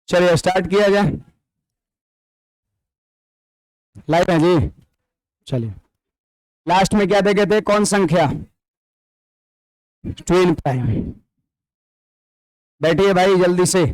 चलिए स्टार्ट किया जाए। लाइव है जी। चलिए लास्ट में क्या देखे थे, कौन संख्या, ट्विन प्राइम। बैठिए भाई जल्दी से।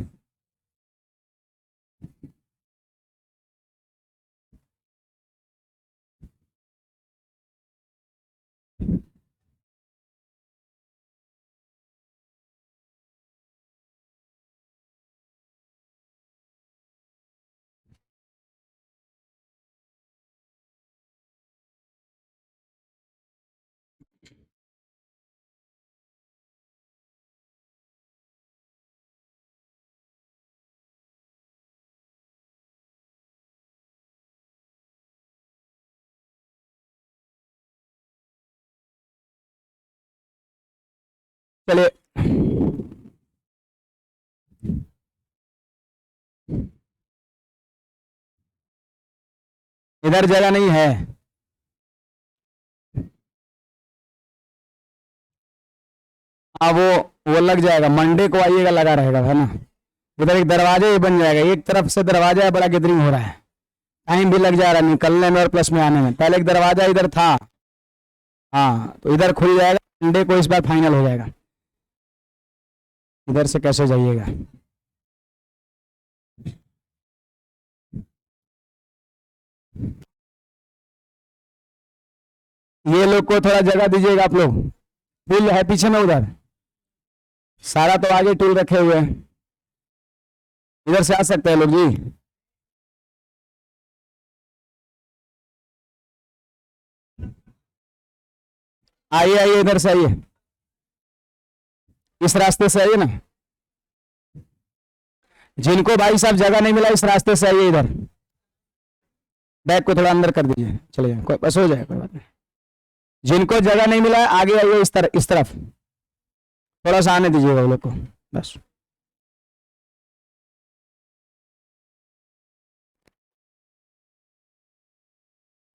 चलिए इधर जगह नहीं है, हाँ वो लग जाएगा, मंडे को आइएगा, लगा रहेगा है ना। इधर एक दरवाजा ही बन जाएगा, एक तरफ से दरवाजा है, बड़ा गैदरिंग हो रहा है, टाइम भी लग जा रहा है निकलने में और प्लस में आने में। पहले एक दरवाजा इधर था, हाँ तो इधर खुल जाएगा, मंडे को इस बार फाइनल हो जाएगा। इधर से कैसे जाइएगा, ये लोग को थोड़ा जगह दीजिएगा आप लोग। टूल है पीछे में, उधर सारा तो आगे टूल रखे हुए हैं, इधर से आ सकते हैं लोग जी। आइए आइए इधर से आइए, इस रास्ते से आइए ना। जिनको भाई साहब जगह नहीं मिला इस रास्ते से आइए इधर। बैग को थोड़ा अंदर कर दीजिए, चले जाए, कोई बस हो जाए, कोई बात नहीं। जिनको जगह नहीं मिला आगे आइए, इस तरफ थोड़ा सा आने दीजिएगा वो लोग को, बस।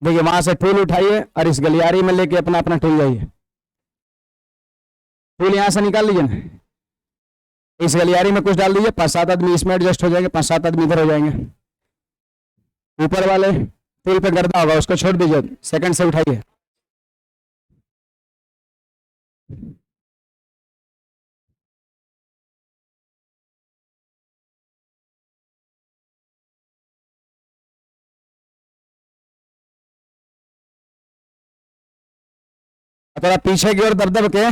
देखिए वहां से टूल उठाइए और इस गलियारी में लेके अपना अपना टूल जाइए। टूल यहां से निकाल लीजिए ना, इस गलियारी में कुछ डाल दीजिए, 5-7 आदमी इसमें एडजस्ट हो जाएंगे, 5-7 आदमी इधर हो जाएंगे। ऊपर वाले टूल पे गर्दा होगा, उसको छोड़ दीजिए, सेकंड से उठाइए। थोड़ा पीछे की ओर दब के,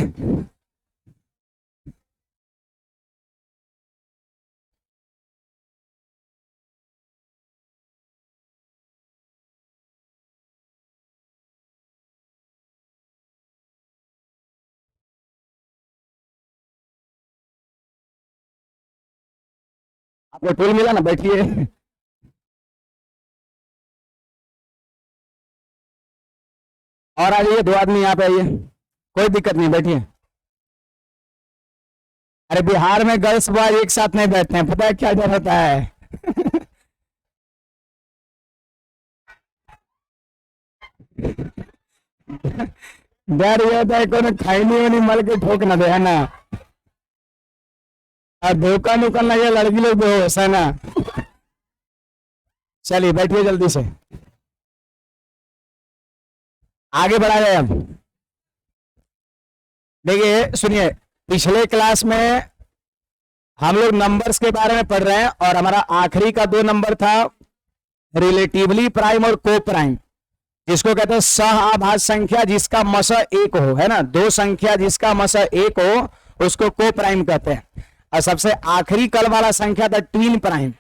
आपको टूल मिला ना, बैठिए। और आ जाइए, 2 आदमी यहाँ पे आइए, कोई दिक्कत नहीं, बैठिए। अरे बिहार में गर्ल्स बॉयज एक साथ नहीं बैठते हैं, पता है क्या डर होता है। डर ये होता है कोई खैनी वैनी मल के ठोक ना दे, है ना। और धोखा नुकल लगे लड़की लोग बेहोश, है ना। चलिए बैठिए जल्दी से, आगे बढ़ा जाए। अब देखिए सुनिए, पिछले क्लास में हम लोग नंबर्स के बारे में पढ़ रहे हैं और हमारा आखिरी का 2 नंबर था रिलेटिवली प्राइम और को प्राइम, जिसको कहते हैं सह आभाज्य संख्या जिसका मसह 1 हो, है ना। 2 संख्या जिसका मसह 1 हो उसको को प्राइम कहते हैं। और सबसे आखिरी कल वाला संख्या था ट्विन प्राइम।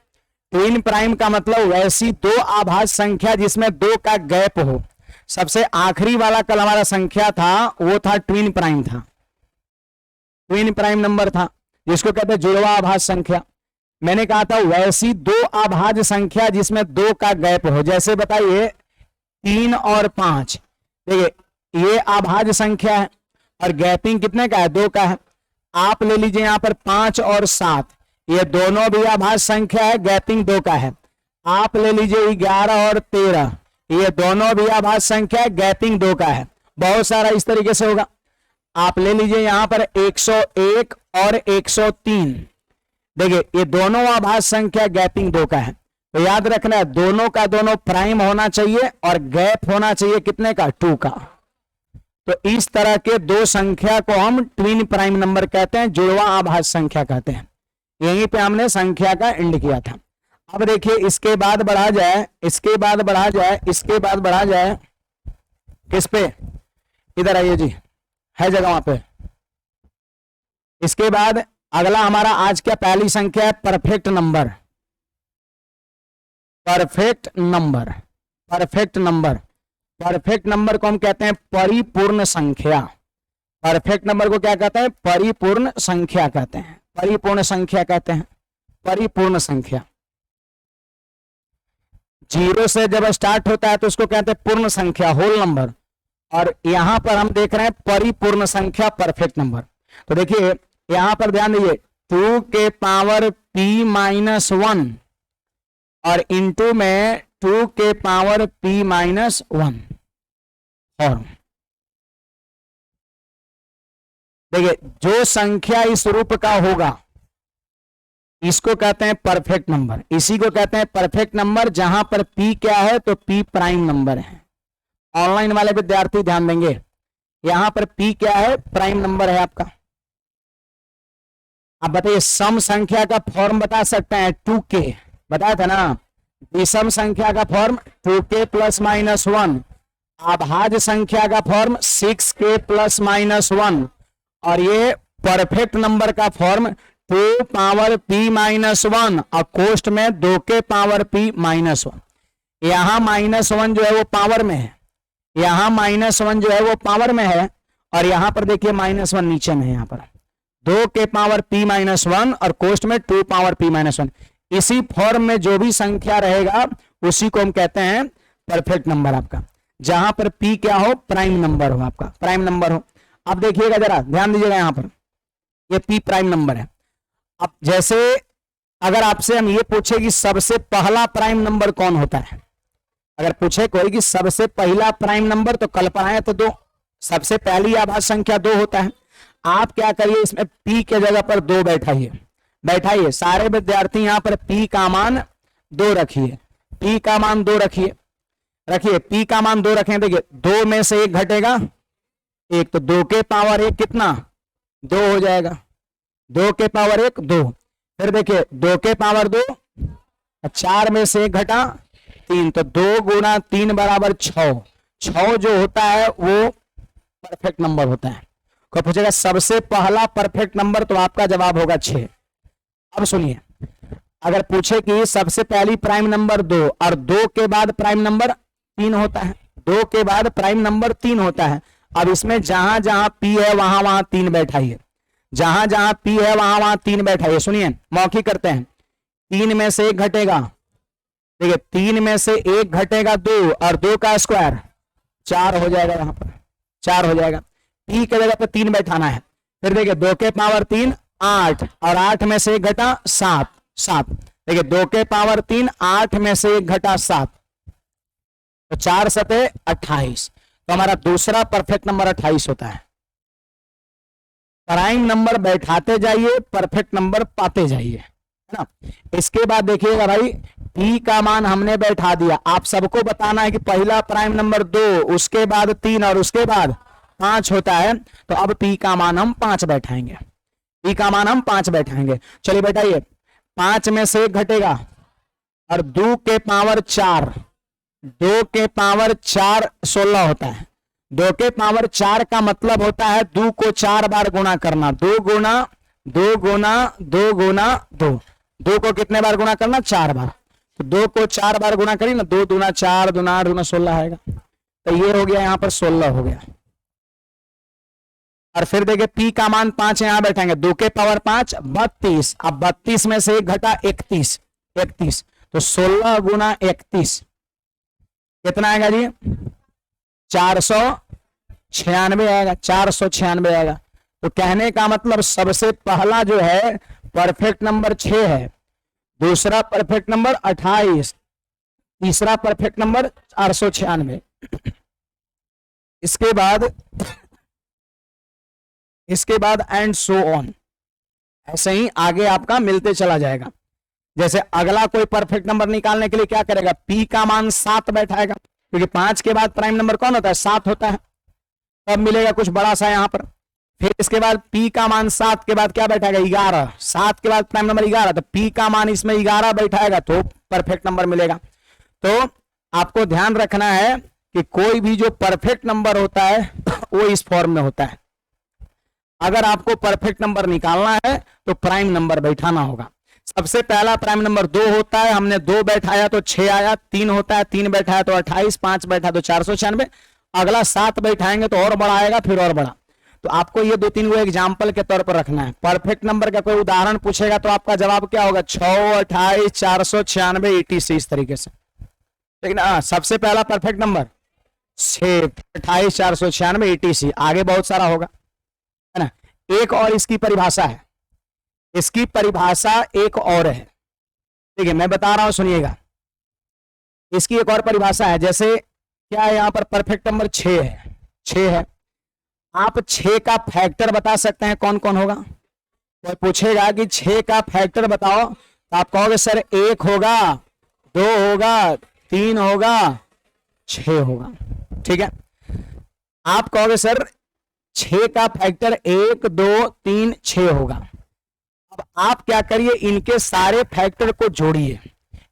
ट्विन प्राइम का मतलब वैसी 2 आभाज्य संख्या जिसमें 2 का गैप हो। सबसे आखिरी वाला कल हमारा संख्या था वो था ट्विन प्राइम था, ट्विन प्राइम नंबर था, जिसको कहते हैं जुड़वा आभाज्य संख्या। मैंने कहा था वैसी 2 आभाज्य संख्या जिसमें 2 का गैप हो, जैसे बताइए 3 और 5। देखिए ये आभाज्य संख्या है और गैपिंग कितने का है, 2 का है। आप ले लीजिए यहाँ पर 5 और 7, ये दोनों भी आभाज्य संख्या है, गैपिंग 2 का है। आप ले लीजिए 11 और 13, ये दोनों भी आभाज्य संख्या है, गैपिंग 2 का है। बहुत सारा इस तरीके से होगा। आप ले लीजिए यहाँ पर 101 और 103, देखिए ये दोनों आभाज्य संख्या गैपिंग 2 का है, तो याद रखना है दोनों का दोनों प्राइम होना चाहिए और गैप होना चाहिए कितने का, 2 का। तो इस तरह के दो संख्या को हम ट्विन प्राइम नंबर कहते हैं, जुड़वा आभाज्य संख्या कहते हैं। यहीं पे हमने संख्या का एंड किया था। अब देखिए इसके बाद बढ़ा जाए, इसके बाद बढ़ा जाए, इसके बाद बढ़ा जाए किस पे, इधर आइए जी, है जगह वहां पे। इसके बाद अगला हमारा आज क्या पहली संख्या है, perfect number. Perfect number, perfect number, perfect number को हम कहते हैं परिपूर्ण संख्या। परफेक्ट नंबर को क्या कहते हैं, परिपूर्ण संख्या कहते हैं, परिपूर्ण संख्या कहते हैं, परिपूर्ण संख्या। जीरो से जब स्टार्ट होता है तो उसको कहते हैं पूर्ण संख्या, होल नंबर। और यहां पर हम देख रहे हैं परिपूर्ण संख्या, परफेक्ट नंबर। तो देखिए यहां पर ध्यान दीजिए, 2 के पावर p माइनस 1 और इंटू में 2 के पावर p माइनस 1 फॉर्म। देखिए जो संख्या इस रूप का होगा इसको कहते हैं परफेक्ट नंबर, इसी को कहते हैं परफेक्ट नंबर, जहां पर p क्या है तो p प्राइम नंबर है। ऑनलाइन वाले विद्यार्थी ध्यान देंगे, यहां पर p क्या है, प्राइम नंबर है आपका। अब बताइए सम संख्या का फॉर्म बता सकते हैं 2k, बताया था ना, विषम संख्या का फॉर्म 2k प्लस माइनस 1, आभाज्य संख्या का फॉर्म 6k प्लस माइनस 1, और ये परफेक्ट नंबर का फॉर्म 2 पावर p माइनस 1 और कोष्ट में 2 के पावर p माइनस 1। यहां माइनस 1 जो है वो पावर में है, यहां माइनस 1 जो है वो पावर में है, और यहां पर देखिए माइनस 1 नीचे में है, यहां पर 2 के पावर p माइनस 1 और कोष्ट में 2 पावर p माइनस 1। इसी फॉर्म में जो भी संख्या रहेगा उसी को हम कहते हैं परफेक्ट नंबर आपका, जहां पर p क्या हो, प्राइम नंबर हो आपका, प्राइम नंबर हो। अब देखिएगा जरा ध्यान दीजिएगा, यहां पर ये p प्राइम नंबर है। अब जैसे अगर आपसे हम ये पूछे कि सबसे पहला प्राइम नंबर कौन होता है, अगर पूछे कोई कि सबसे पहला प्राइम नंबर, तो कल्पनाएं तो 2, सबसे पहली आभाज्य संख्या 2 होता है। आप क्या करिए, इसमें p के जगह पर 2 बैठाइए, बैठाइए सारे विद्यार्थी यहां पर p का मान 2 रखिए, p का मान 2 रखिए, रखिए p का मान 2 रखें। देखिए 2 में से 1 घटेगा, 1, तो 2 के पावर 1 कितना, 2 हो जाएगा, 2 के पावर 1 2। फिर देखिए 2 के पावर 2, 4 में से 1 घटा 3, तो 2 गुना 3 बराबर 6। 6 जो होता है वो परफेक्ट नंबर होता है। कोई पूछेगा सबसे पहला परफेक्ट नंबर, तो आपका जवाब होगा 6। अब सुनिए, अगर पूछे कि सबसे पहली प्राइम नंबर 2 और 2 के बाद प्राइम नंबर 3 होता है, 2 के बाद प्राइम नंबर 3 होता है। अब इसमें जहां जहां p है वहां वहां 3 बैठाइए, जहां जहां p है वहां वहां 3 बैठाइए। सुनिए मौखिक करते हैं, 3 में से 1 घटेगा, देखिए 3 में से 1 घटेगा 2 और 2 का स्क्वायर 4 हो जाएगा, यहां पर 4 हो जाएगा। p के जगह पर 3 बैठाना है। फिर देखिए 2 के पावर 3 8 और 8 में से 1 घटा 7, 7। देखिए 2 के पावर 3 8 में से 1 घटा 7, तो 4 सते 28। तो हमारा दूसरा परफेक्ट नंबर 28 होता है। प्राइम नंबर बैठाते जाइए, परफेक्ट नंबर पाते जाइए, है ना। इसके बाद देखिएगा भाई, p का मान हमने बैठा दिया, आप सबको बताना है कि पहला प्राइम नंबर 2, उसके बाद 3 और उसके बाद 5 होता है। तो अब p का मान हम 5 बैठाएंगे, p का मान हम 5 बैठाएंगे। चलिए बैठाइए, 5 में से 1 घटेगा और 2 के पावर 4, 2 के पावर 4 16 होता है। 2 के पावर 4 का मतलब होता है 2 को 4 बार गुणा करना, 2 गुना 2 गुना 2 गुना 2, 2 को कितने बार गुणा करना, 4 बार। तो 2 को 4 बार गुणा करिए ना, 2 दूना 4, दूना 8, दूना 16 आएगा। तो ये हो गया, यहां पर 16 हो गया। और फिर देखिए p का मान 5 यहां बैठेंगे, 2 के पावर 5 32, अब 32 में से 1 घटा 31, 31, तो 16 गुना 31 कितना आएगा जी, 496 आएगा, 496 आएगा। तो कहने का मतलब सबसे पहला जो है परफेक्ट नंबर 6 है, दूसरा परफेक्ट नंबर 28, तीसरा परफेक्ट नंबर 496। इसके बाद एंड सो ऑन, ऐसे ही आगे आपका मिलते चला जाएगा। जैसे अगला कोई परफेक्ट नंबर निकालने के लिए क्या करेगा, पी का मान 7 बैठाएगा, क्योंकि 5 के बाद प्राइम नंबर कौन होता है, 7 होता है, तब मिलेगा कुछ बड़ा सा यहां पर। फिर इसके बाद पी का मान 7 के बाद क्या बैठाएगा, 11, 7 के बाद प्राइम नंबर 11, तो पी का मान इसमें 11 बैठाएगा तो परफेक्ट नंबर मिलेगा। तो आपको ध्यान रखना है कि कोई भी जो परफेक्ट नंबर होता है वो इस फॉर्म में होता है। अगर आपको परफेक्ट नंबर निकालना है तो प्राइम नंबर बैठाना होगा। सबसे पहला प्राइम नंबर 2 होता है, हमने 2 बैठाया तो 6 आया, 3 होता है 3 बैठाया तो 28, 5 बैठा तो 496, अगला 7 बैठाएंगे तो और बड़ा आएगा, फिर और बड़ा। तो आपको ये 2-3 को एग्जाम्पल के तौर पर रखना है। परफेक्ट नंबर का कोई उदाहरण पूछेगा तो आपका जवाब क्या होगा, 6, 28, 496, ETC, इस तरीके से, ठीक ना। सबसे पहला परफेक्ट नंबर 6, 28, 496, ETC, आगे बहुत सारा होगा, है ना। एक और इसकी परिभाषा है, इसकी परिभाषा एक और है, ठीक है, मैं बता रहा हूं सुनिएगा। इसकी एक और परिभाषा है, जैसे क्या है यहां पर परफेक्ट नंबर 6 है, 6 है, आप 6 का फैक्टर बता सकते हैं कौन कौन होगा। कोई पूछेगा कि 6 का फैक्टर बताओ तो आप कहोगे सर 1 होगा, 2 होगा, 3 होगा, 6 होगा, ठीक है। आप कहोगे सर 6 का फैक्टर 1, 2, 3, 6 होगा। अब आप क्या करिए, इनके सारे फैक्टर को जोड़िए,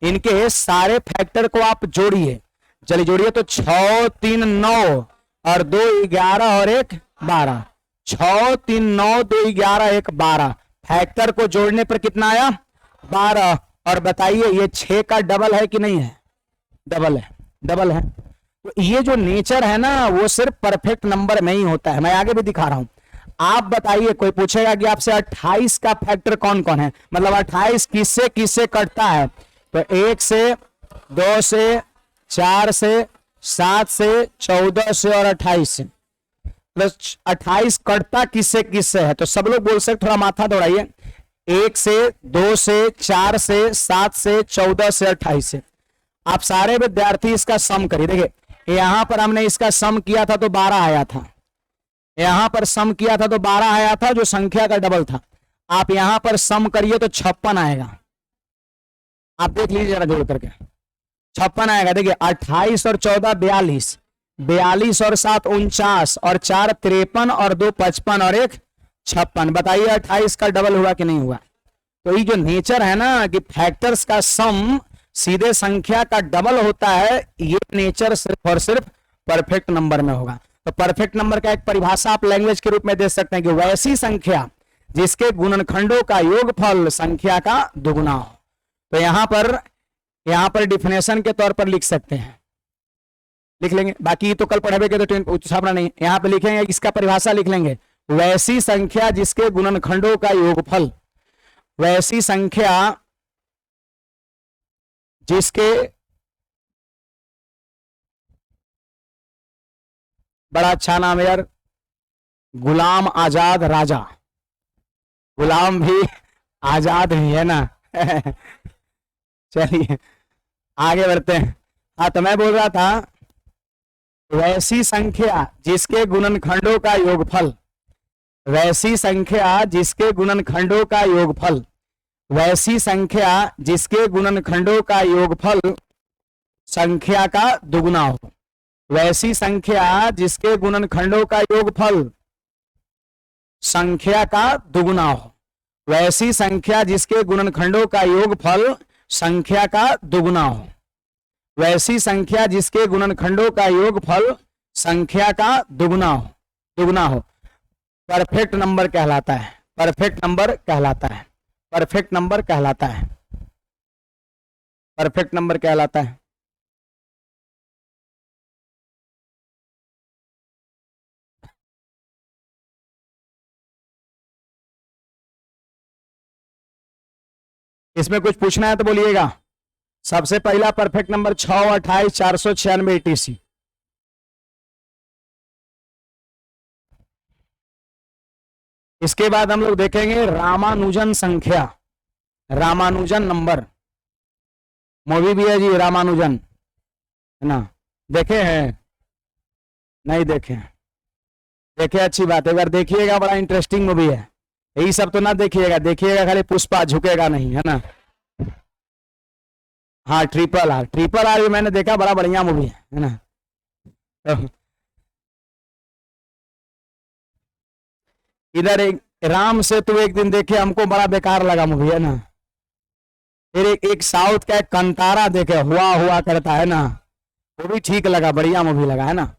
इनके सारे फैक्टर को आप जोड़िए, चलिए जोड़िए, तो 6, 3, 9 और 2, 11 और 1, 12, 6, 3, 9, 2, 11, 1, 12, फैक्टर को जोड़ने पर कितना आया, 12। और बताइए ये 6 का डबल है कि नहीं है, डबल है, डबल है। तो ये जो नेचर है ना वो सिर्फ परफेक्ट नंबर में ही होता है, मैं आगे भी दिखा रहा हूं। आप बताइए, कोई पूछेगा कि आपसे 28 का फैक्टर कौन कौन है, मतलब 28 किससे किससे कटता है, तो 1 से, 2 से, 4 से, 7 से, 14 से और 28 से, प्लस 28 कटता किससे किससे है, तो सब लोग बोल सकते, थोड़ा माथा दौड़ाइए, 1 से, 2 से, 4 से, 7 से, 14 से, 28 से। आप सारे विद्यार्थी इसका सम करिए, देखिए यहां पर हमने इसका सम किया था तो 12 आया था, यहां पर सम किया था तो 12 आया था, जो संख्या का डबल था। आप यहां पर सम करिए तो 56 आएगा, आप देख लीजिए जरा जोड़ करके, 56 आएगा। देखिए 28 और 14 42, 42 और 7 49 और 4 53 और 2 55 और 1 56। बताइए 28 का डबल हुआ कि नहीं हुआ। तो ये जो नेचर है ना कि फैक्टर्स का सम सीधे संख्या का डबल होता है, ये नेचर सिर्फ और सिर्फ परफेक्ट नंबर में होगा। तो परफेक्ट नंबर का एक परिभाषा आप लैंग्वेज के रूप में दे सकते हैं कि वैसी संख्या जिसके गुणनखंडों का योगफल संख्या का दुगुना हो। तो यहां पर डिफिनेशन के तौर पर लिख सकते हैं, लिख लेंगे, बाकी तो कल पढ़ेंगे तो छापना नहीं, यहां पे लिखेंगे, इसका परिभाषा लिख लेंगे, वैसी संख्या जिसके गुणनखंडों का योगफल, वैसी संख्या जिसके, बड़ा अच्छा नाम है यार, गुलाम आजाद राजा, गुलाम भी आजाद भी है ना चलिए आगे बढ़ते हैं। हाँ, तो मैं बोल रहा था वैसी संख्या जिसके गुणनखंडों का योगफल, वैसी संख्या जिसके गुणनखंडों का योगफल, वैसी संख्या जिसके गुणनखंडों का योगफल संख्या का दुगुना हो, वैसी संख्या जिसके गुणनखंडों का योगफल संख्या का दुगुना हो, वैसी संख्या जिसके गुणनखंडों का योगफल संख्या का दुगुना हो, वैसी संख्या जिसके गुणनखंडों का योगफल संख्या का दुगुना हो, परफेक्ट नंबर कहलाता है, परफेक्ट नंबर कहलाता है, परफेक्ट नंबर कहलाता है, परफेक्ट नंबर कहलाता है। इसमें कुछ पूछना है तो बोलिएगा। सबसे पहला परफेक्ट नंबर 6, 28, 496, ETC। इसके बाद हम लोग देखेंगे रामानुजन संख्या, रामानुजन नंबर, मूवी भी है जी रामानुजन, है ना, देखे हैं, नहीं देखे, देखे अच्छी बात है, एक बार देखिएगा, बड़ा इंटरेस्टिंग मूवी है। यही सब तो ना देखिएगा, देखिएगा खाली पुष्पा, झुकेगा नहीं, है ना। हाँ RRR, RRR भी मैंने देखा, बड़ा बढ़िया मूवी है ना। तो इधर एक राम सेतु एक दिन देखे, हमको बड़ा बेकार लगा मूवी, है ना। फिर एक साउथ का एक कंतारा देखे, हुआ करता है ना, वो भी ठीक लगा, बढ़िया मूवी लगा, है ना।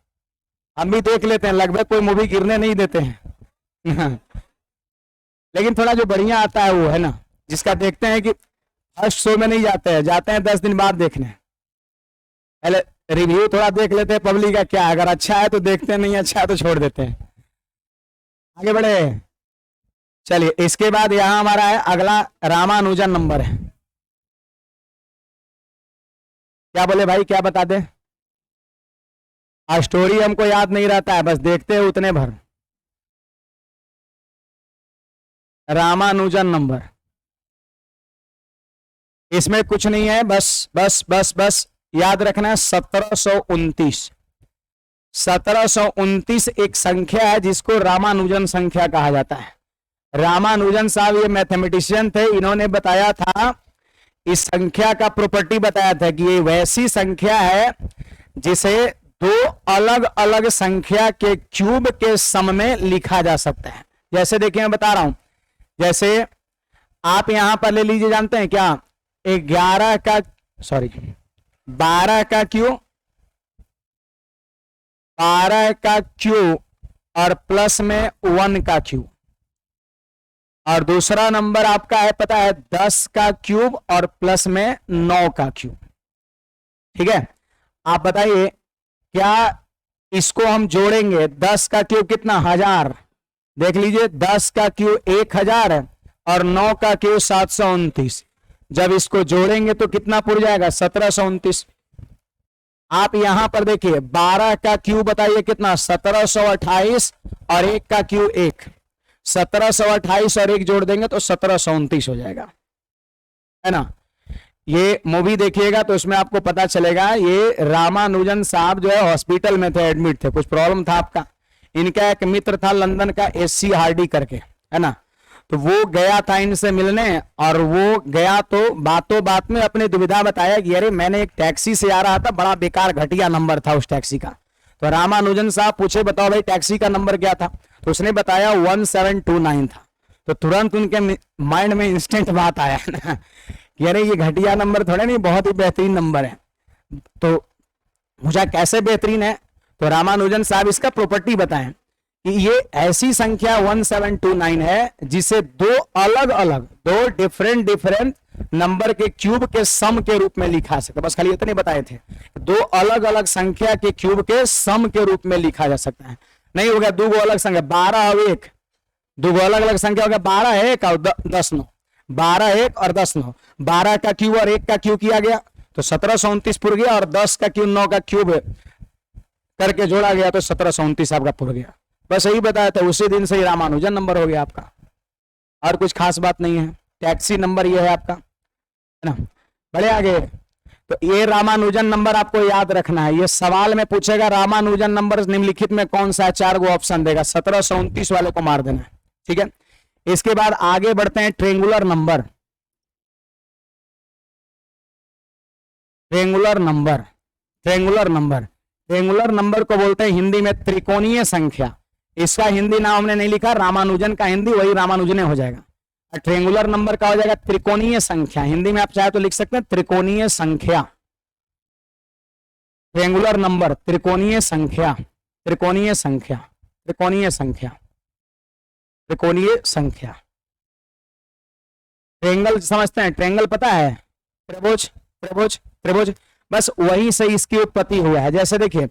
हम भी देख लेते हैं, लगभग कोई मूवी गिरने नहीं देते हैं लेकिन थोड़ा जो बढ़िया आता है वो, है ना, जिसका देखते हैं कि फर्स्ट शो में नहीं जाते हैं, जाते हैं 10 दिन बाद देखने, पहले रिव्यू थोड़ा देख लेते हैं पब्लिक का क्या है, अगर अच्छा है तो देखते हैं, नहीं अच्छा है तो छोड़ देते हैं। आगे बढ़े, चलिए इसके बाद यहां हमारा है अगला रामानुजन नंबर है। क्या बोले भाई, क्या बता दे। स्टोरी हमको याद नहीं रहता है, बस देखते हैं उतने भर। रामानुजन नंबर, इसमें कुछ नहीं है, बस बस बस बस याद रखना है 1729। 1729 एक संख्या है जिसको रामानुजन संख्या कहा जाता है। रामानुजन साहब ये मैथमेटिशियन थे, इन्होंने बताया था, इस संख्या का प्रॉपर्टी बताया था कि ये वैसी संख्या है जिसे दो अलग अलग संख्या के क्यूब के सम में लिखा जा सकता है। जैसे देखिए मैं बता रहा हूं, जैसे आप यहां पर ले लीजिए, जानते हैं क्या, 12 का क्यूब, 12 का क्यूब और प्लस में 1 का क्यूब, और दूसरा नंबर आपका है पता है 10 का क्यूब और प्लस में 9 का क्यूब। ठीक है, आप बताइए क्या इसको हम जोड़ेंगे, 10 का क्यूब कितना, 1000, देख लीजिए 10 का क्यूब 1000 है और 9 का क्यूब 729, जब इसको जोड़ेंगे तो कितना पुर जाएगा, 1729। आप यहां पर देखिए 12 का क्यूब बताइए कितना, 1728 और 1 का क्यूब 1, 1728 और 1 जोड़ देंगे तो 1729 हो जाएगा, है ना। ये मूवी देखिएगा तो इसमें आपको पता चलेगा, ये रामानुजन साहब जो है हॉस्पिटल में थे, एडमिट थे, कुछ प्रॉब्लम था आपका। इनका एक मित्र था लंदन का, SC हार्डी करके, है ना, तो वो गया था इनसे मिलने, और वो गया तो बातों बात में अपनी दुविधा बताया कि अरे मैंने एक टैक्सी से आ रहा था, बड़ा बेकार घटिया नंबर था उस टैक्सी का। तो रामानुजन साहब पूछे बताओ भाई टैक्सी का नंबर क्या था, तो उसने बताया 1729 था। तो तुरंत उनके माइंड में इंस्टेंट बात आया ना कि अरे ये घटिया नंबर थोड़े नहीं, बहुत ही बेहतरीन नंबर है। तो मुझे कैसे बेहतरीन है, तो रामानुजन साहब इसका प्रॉपर्टी बताएं कि ये ऐसी संख्या 1729 है जिसे दो अलग अलग, दो डिफरेंट नंबर के क्यूब के सम के रूप में लिखा सकता है। बस खाली इतने बताए थे, दो अलग अलग संख्या के क्यूब के सम के रूप में लिखा जा सकता है। नहीं हो गया दो अलग संख्या, 12 और 1, दो अलग अलग संख्या हो गया, 12 1 और 10 9, 12 1 और 10 9, 12 का क्यूब और 1 का क्यूब किया गया तो 1729 पुर गया, और 10 का क्यूब 9 का क्यूब करके जोड़ा गया तो 1729 आपका पुर गया। बस यही बताया था, उसी दिन से ही रामानुजन नंबर हो गया आपका, और कुछ खास बात नहीं है। टैक्सी नंबर ये है आपका, है ना। बड़े आगे, तो ये रामानुजन नंबर आपको याद रखना है। ये सवाल में पूछेगा रामानुजन नंबर निम्नलिखित में कौन सा है, 4 गो ऑप्शन देगा, 1729 वाले को मार देना है। ठीक है, इसके बाद आगे बढ़ते हैं, triangular number. Triangular number, triangular number, triangular number को बोलते हैं हिंदी में त्रिकोणीय संख्या। इसका हिंदी नाम हमने नहीं लिखा, रामानुजन का हिंदी वही रामानुजन हो जाएगा। ट्रेंगुलर नंबर का हो जाएगा त्रिकोणीय संख्या, हिंदी में आप चाहे तो लिख सकते हैं त्रिकोणीय संख्या। ट्रेंगुलर नंबर, त्रिकोणीय संख्या, त्रिकोणीय संख्या, त्रिकोणीय संख्या, त्रिकोणीय संख्या। ट्रेंगल समझते हैं, ट्रेंगल पता है, त्रिभुज त्रिभुज त्रिभुज, बस वहीं से इसकी उत्पत्ति हुआ है। जैसे देखिए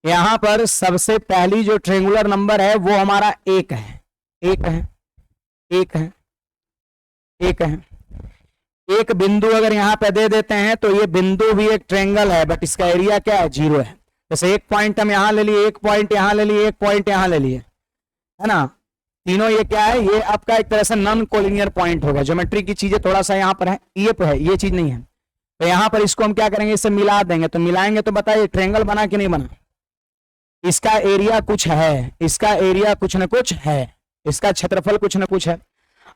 यहां पर सबसे पहली जो ट्रेंगुलर नंबर है वो हमारा 1 है, 1 है, 1 है, 1 है। एक बिंदु अगर यहां पे दे देते हैं तो ये बिंदु भी एक ट्रेंगल है, बट इसका एरिया क्या है, 0 है। जैसे एक पॉइंट हम यहां ले लिए, एक पॉइंट यहां ले लिए, एक पॉइंट यहां ले लिए, है ना, तीनों ये क्या है, ये आपका एक तरह से नॉन कोलिनियर पॉइंट होगा। ज्योमेट्री की चीजें थोड़ा सा यहाँ पर है, ये पे है, ये चीज नहीं है। तो यहाँ पर इसको हम क्या करेंगे, इससे मिला देंगे, तो मिलाएंगे तो बताइए ट्रेंगल बना कि नहीं बना। इसका एरिया कुछ है, इसका एरिया कुछ न कुछ है, इसका क्षेत्रफल कुछ न कुछ है।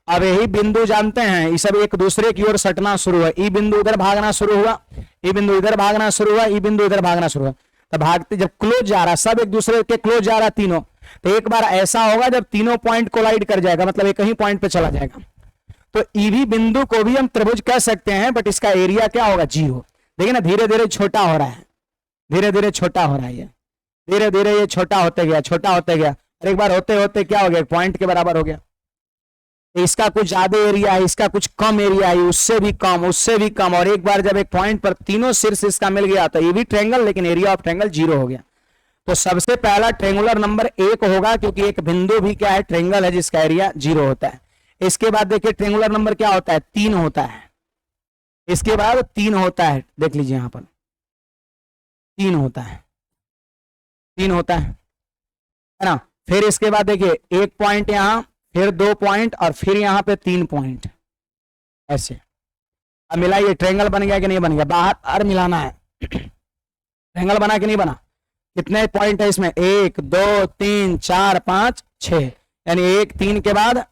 अब यही बिंदु जानते हैं, ये सब एक दूसरे की ओर सटना शुरू हुआ, ई बिंदु इधर भागना शुरू हुआ, ई बिंदु इधर भागना शुरू हुआ, ई बिंदु इधर भागना शुरू हुआ। तो भागते जब क्लोज जा रहा, सब एक दूसरे के क्लोज जा रहा तीनों, तो एक बार ऐसा होगा जब तीनों पॉइंट कोलाइड कर जाएगा, मतलब एक ही पॉइंट पे चला जाएगा। तो ईवी बिंदु को भी हम त्रिभुज कह सकते हैं, बट इसका एरिया क्या होगा, 0। देखिए ना, धीरे धीरे छोटा हो रहा है, धीरे धीरे छोटा हो रहा है, ये धीरे धीरे ये छोटा होते गया, छोटा होते गया, और एक बार होते होते क्या हो गया, पॉइंट के बराबर हो गया। इसका कुछ ज्यादा एरिया है, इसका कुछ कम एरिया है, उससे भी कम, उससे भी कम, और एक बार जब एक पॉइंट पर तीनों शीर्ष इसका मिल गया तो ये भी ट्रायंगल, लेकिन एरिया ऑफ ट्रायंगल 0 हो गया। तो सबसे पहला ट्रायंगुलर नंबर 1 होगा, क्योंकि एक बिंदु भी क्या है, ट्रायंगल है जिसका एरिया 0 होता है। इसके बाद देखिए ट्रायंगुलर नंबर क्या होता है, 3 होता है। इसके बाद 3 होता है, देख लीजिए यहां पर 3 होता है, 3 होता है ना। फिर इसके बाद देखिए 1 पॉइंट यहां, फिर 2 पॉइंट, और फिर यहां पे 3 पॉइंट, ऐसे। अब मिलाइए, ट्रायंगल बन गया कि नहीं बन गया, बाहर मिलाना है। ट्रायंगल बना कि नहीं बना, कितने पॉइंट है इसमें, 1 2 3 4 5 6, यानी 1 3 के बाद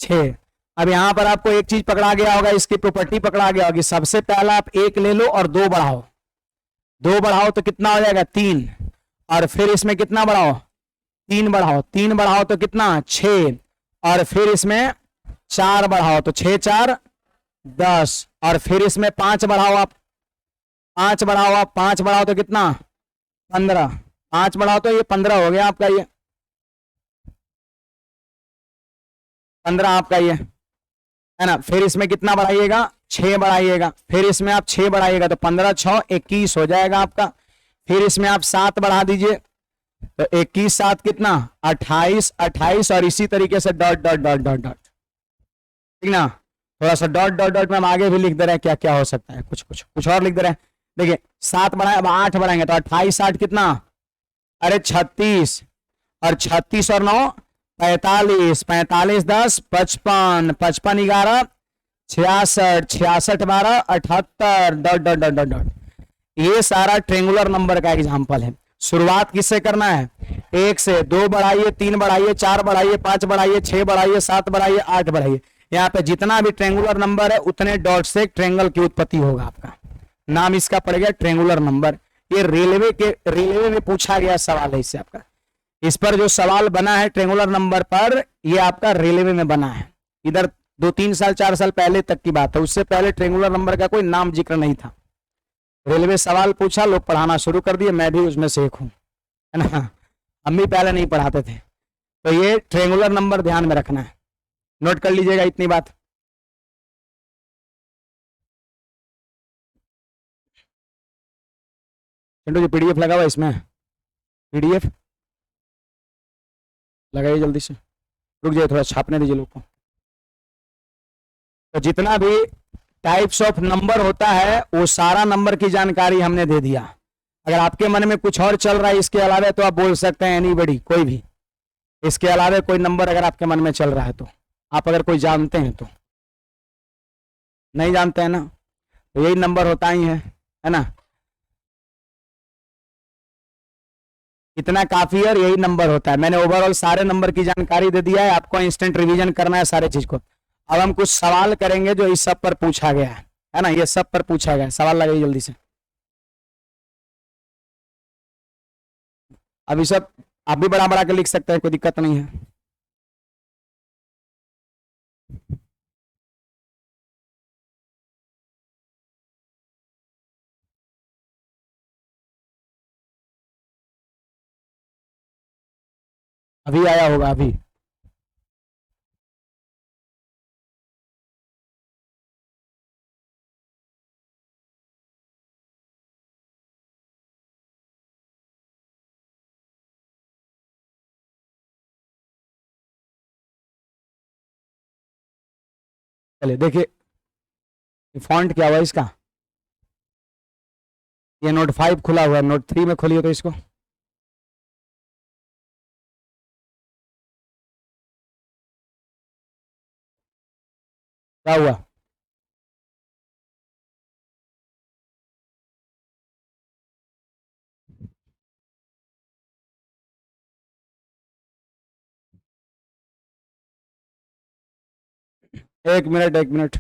6। अब यहां पर आपको एक चीज पकड़ा गया होगा, इसकी प्रॉपर्टी पकड़ा गया होगी, सबसे पहला आप 1 ले लो और 2 बढ़ाओ, 2 बढ़ाओ तो कितना हो जाएगा, 3, और फिर इसमें कितना बढ़ाओ, 3 बढ़ाओ, 3 बढ़ाओ तो कितना, 6, और फिर इसमें 4 बढ़ाओ तो 6 4 10, और फिर इसमें 5 बढ़ाओ आप, 5 बढ़ाओ आप, 5 बढ़ाओ तो कितना, 15, 5 बढ़ाओ तो ये 15 हो गया आपका, ये 15 आपका ये है ना। फिर इसमें कितना बढ़ाइएगा, 6 बढ़ाइएगा, फिर इसमें आप 6 बढ़ाइएगा तो 15 6 21 हो जाएगा आपका। फिर इसमें आप 7 बढ़ा दीजिए तो 21 7 कितना, 28 28, और इसी तरीके से dot dot dot dot dot, ठीक ना। थोड़ा सा डॉट डॉट डॉट में हम आगे भी लिख दे रहे हैं क्या क्या हो सकता है, कुछ कुछ कुछ और लिख दे रहे हैं। देखिए 7 बढ़ाए, अब 8 बढ़ाएंगे तो 28 8 कितना, अरे 36, और 36 और 9 45, 45 10 55, 55 11 66, 66 12 78, dot dot dot dot dot. ये सारा ट्रेंगुलर नंबर का एग्जाम्पल है। शुरुआत किससे करना है, 1 से, 2 बढ़ाइए, 3 बढ़ाइए, 4 बढ़ाइए, 5 बढ़ाइए, 6 बढ़ाइए, 7 बढ़ाइए, 8 बढ़ाइए। यहाँ पे जितना भी ट्रेंगुलर नंबर है उतने डॉट से ट्रेंगल की उत्पत्ति होगा, आपका नाम इसका पड़ गया ट्रेंगुलर नंबर। ये रेलवे में पूछा गया सवाल है इससे आपका, इस पर जो सवाल बना है ट्रेंगुलर नंबर पर, ये आपका रेलवे में बना है। इधर 2 3 साल 4 साल पहले तक की बात है, उससे पहले ट्रेंगुलर नंबर का कोई नाम जिक्र नहीं था। रेलवे सवाल पूछा, लोग पढ़ाना शुरू कर दिए, मैं भी उसमें से एक हूं, है ना। हम भी पहले नहीं पढ़ाते थे। तो ये ट्रेंगुलर नंबर ध्यान में रखना है, नोट कर लीजिएगा इतनी बात। चिंटू जी पीडीएफ लगा हुआ इसमें, पीडीएफ लगाइए जल्दी से, रुक जाइए थोड़ा छापने दीजिए लोग को। तो जितना भी टाइप्स ऑफ नंबर होता है वो सारा नंबर की जानकारी हमने दे दिया। अगर आपके मन में कुछ और चल रहा है इसके अलावा तो आप बोल सकते हैं, एनीबॉडी, कोई भी, इसके अलावा कोई नंबर अगर आपके मन में चल रहा है तो आप अगर कोई जानते हैं तो। नहीं जानते हैं ना, तो यही नंबर होता ही है ना। इतना काफी है और यही नंबर होता है। मैंने ओवरऑल सारे नंबर की जानकारी दे दिया है, आपको इंस्टेंट रिवीजन करना है सारे चीज को। अब हम कुछ सवाल करेंगे जो इस सब पर पूछा गया है ना, ये सब पर पूछा गया है। सवाल लगाइए जल्दी से। अभी सब आप भी बड़ा बड़ा के लिख सकते हैं, कोई दिक्कत नहीं है। अभी आया होगा अभी। चलिए देखिए फॉन्ट क्या हुआ इसका, ये नोट 5 खुला हुआ है, नोट 3 में खोलिए तो इसको। क्या हुआ, एक मिनट एक मिनट।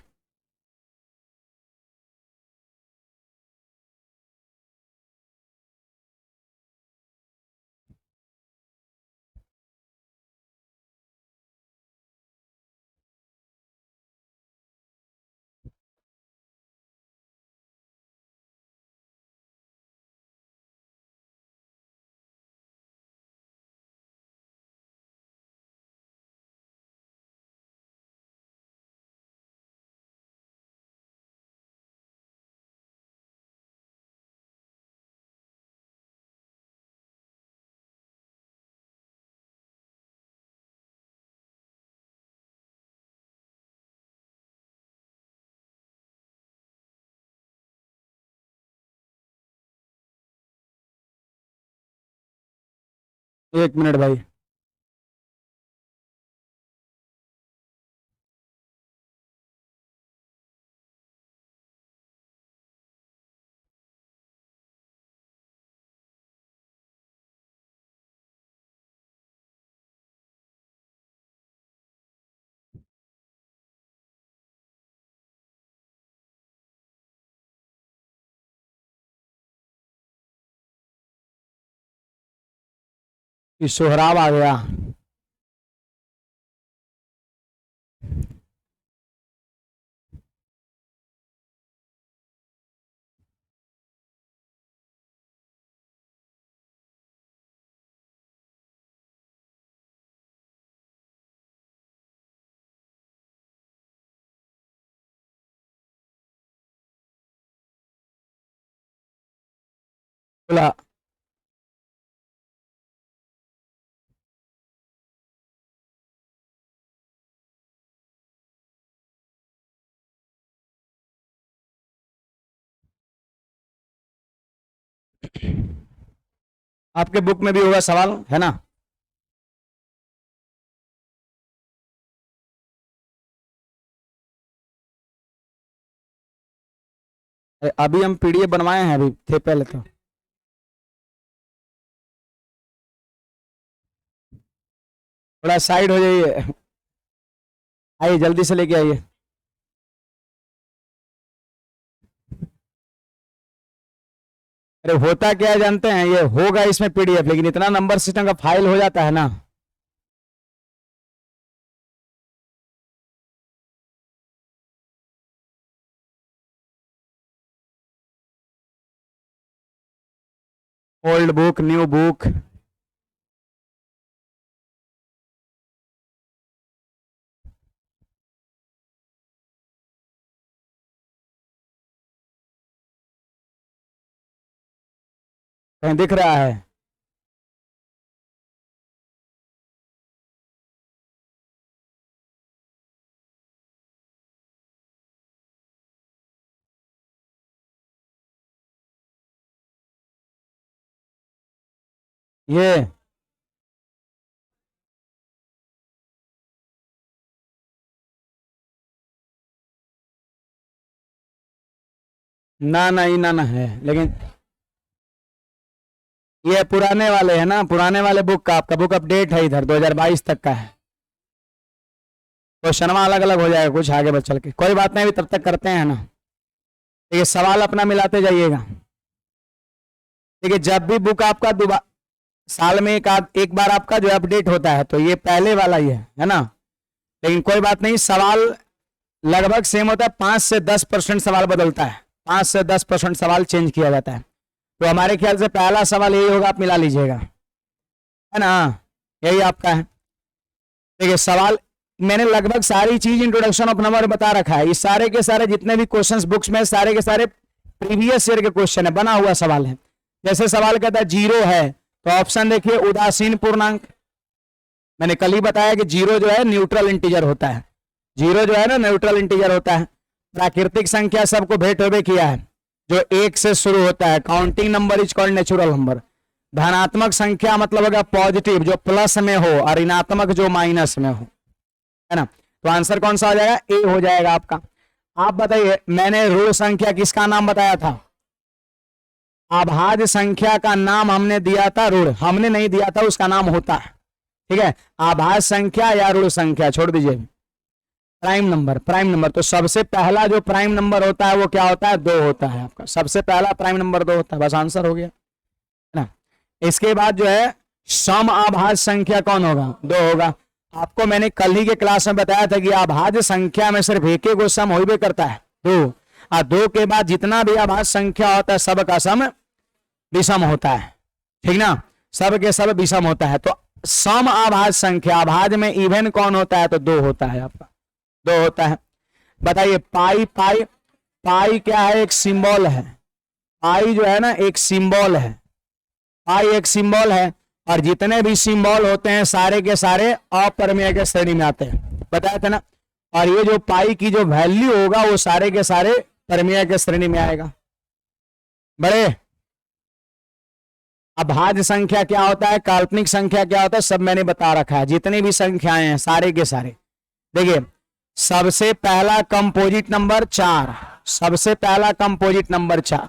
एक मिनट भाई। ये सोहराब आ गया। बोला। आपके बुक में भी होगा सवाल, है ना? अभी हम पीडीएफ बनवाए हैं, अभी थे पहले तो। थोड़ा साइड हो जाइए। आइए जल्दी से लेके आइए। अरे होता क्या है जानते हैं, ये होगा इसमें पीडीएफ, लेकिन इतना नंबर सिस्टम का फाइल हो जाता है ना। Old book, new book. कहीं दिख रहा है? ये ना नहीं ना ना है, लेकिन ये पुराने वाले हैं ना, पुराने वाले बुक का आपका बुक अपडेट है, इधर 2022 तक का है। क्वेश्चन अलग अलग हो जाएगा कुछ आगे बच चल के, कोई बात नहीं, अभी तब तक करते हैं ना। ठीक है, सवाल अपना मिलाते जाइएगा। ठीक है, जब भी बुक आपका दोबारा साल में एक बार आपका जो अपडेट होता है, तो ये पहले वाला ही है ना। लेकिन कोई बात नहीं, सवाल लगभग सेम होता है, 5 से 10% सवाल बदलता है, 5 से 10% सवाल चेंज किया जाता है। तो हमारे ख्याल से पहला सवाल यही होगा, आप मिला लीजिएगा, है ना? यही आपका है। देखिए सवाल मैंने लगभग सारी चीज इंट्रोडक्शन ऑफ नंबर बता रखा है। इस सारे के सारे जितने भी क्वेश्चंस बुक्स में, सारे के सारे प्रीवियस ईयर के क्वेश्चन है, बना हुआ सवाल है। जैसे सवाल कहता है जीरो है, तो ऑप्शन देखिए उदासीन पूर्णांक। मैंने कल ही बताया कि जीरो जो है न्यूट्रल इंटीजर होता है, जीरो जो है ना न्यूट्रल इंटीजर होता है। प्राकृतिक संख्या सबको भेंट होवे किया है, जो एक से शुरू होता है। Counting number is called natural number. धनात्मक संख्या मतलब होगा पॉजिटिव, जो प्लस में हो, और ऋणात्मक जो माइनस में हो, है ना। तो आंसर कौन सा हो जाएगा? ए हो जाएगा आपका। आप बताइए, मैंने ऋण संख्या किसका नाम बताया था? अभाज्य संख्या का नाम हमने दिया था ऋण, हमने नहीं दिया था, उसका नाम होता है। ठीक है, अभाज्य संख्या या ऋण संख्या छोड़ दीजिए। Prime number, prime number. तो सबसे पहला जो प्राइम नंबर होता है वो क्या होता है, 2 होता है आपका। सबसे पहला प्राइम नंबर 2 होता है, बस आंसर हो गया ना। इसके बाद जो है सम अभाज्य संख्या कौन होगा, 2 होगा। आपको मैंने कल ही के क्लास में बताया था कि अभाज्य संख्या में सिर्फ एक को सम हो भी करता है, 2। और 2 के बाद जितना भी अभाज्य संख्या होता है सबका सम विषम होता है, ठीक ना, सब के सब विषम होता है। तो सम अभाज्य संख्या, अभाज्य में इवन कौन होता है, तो 2 होता है आपका, 2 होता है। बताइए पाई, पाई, पाई क्या है, एक सिंबल है। पाई जो है ना एक सिंबल है, पाई एक सिंबल है। और जितने भी सिंबल होते हैं सारे के सारे अपरिमेय के श्रेणी में आते हैं, बताया था ना। और ये जो पाई की जो वैल्यू होगा वो सारे के सारे परिमेय के श्रेणी में आएगा। बड़े अभाज्य संख्या क्या होता है, काल्पनिक संख्या क्या होता है, सब मैंने बता रखा है। जितनी भी संख्याएं हैं सारे के सारे, देखिए सबसे पहला कंपोजिट नंबर 4, सबसे पहला कंपोजिट नंबर 4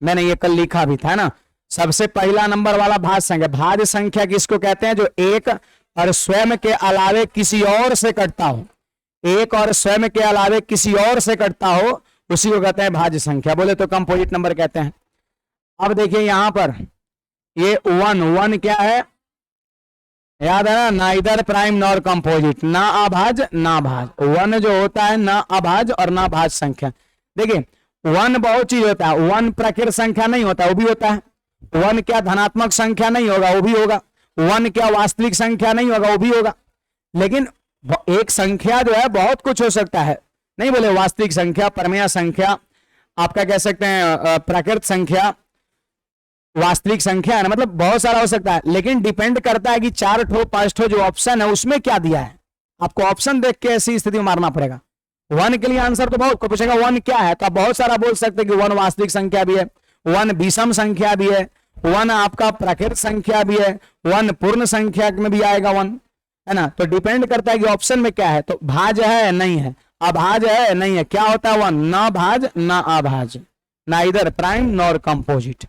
मैंने ये कल लिखा भी था ना। सबसे पहला नंबर वाला भाज्य संख्या, भाज्य संख्या किसको कहते हैं, जो एक और स्वयं के अलावे किसी और से कटता हो, एक और स्वयं के अलावे किसी और से कटता हो, उसी को कहते हैं भाज्य संख्या। बोले तो कंपोजिट नंबर कहते हैं। अब देखिए यहां पर ये 1 क्या है, याद है ना, नाइदर प्राइम नॉर कंपोजिट, ना अभाज्य ना भाज्य। 1 जो होता है ना अभाज्य और ना भाज्य संख्या। देखिए 1 बहुत चीज होता है, 1 प्रकृत संख्या नहीं होता, वो भी होता है। 1 क्या धनात्मक संख्या नहीं होगा, वो भी होगा। 1 क्या वास्तविक संख्या नहीं होगा, वो भी होगा। लेकिन एक संख्या जो है बहुत कुछ हो सकता है, नहीं बोले वास्तविक संख्या, परमेय संख्या, आपका कह सकते हैं प्रकृत संख्या, वास्तविक संख्या है ना, मतलब बहुत सारा हो सकता है। लेकिन डिपेंड करता है कि 4 ठो 5 ठो जो ऑप्शन है उसमें क्या दिया है। आपको ऑप्शन देख के ऐसी स्थिति में मारना पड़ेगा। 1 के लिए आंसर तो बहुत को पूछेगा 1 क्या है, तो आप बहुत सारा बोल सकते हैं कि 1 वास्तविक संख्या भी है, 1 विषम संख्या भी है, 1 आपका प्रकृत संख्या भी है, 1 पूर्ण संख्या में भी आएगा 1, है ना। तो डिपेंड करता है कि ऑप्शन में क्या है। तो भाज्य है नहीं है, अभाज्य है नहीं है, क्या होता है 1, ना भाज्य ना अभाज्य, नाइदर प्राइम नॉर कंपोजिट।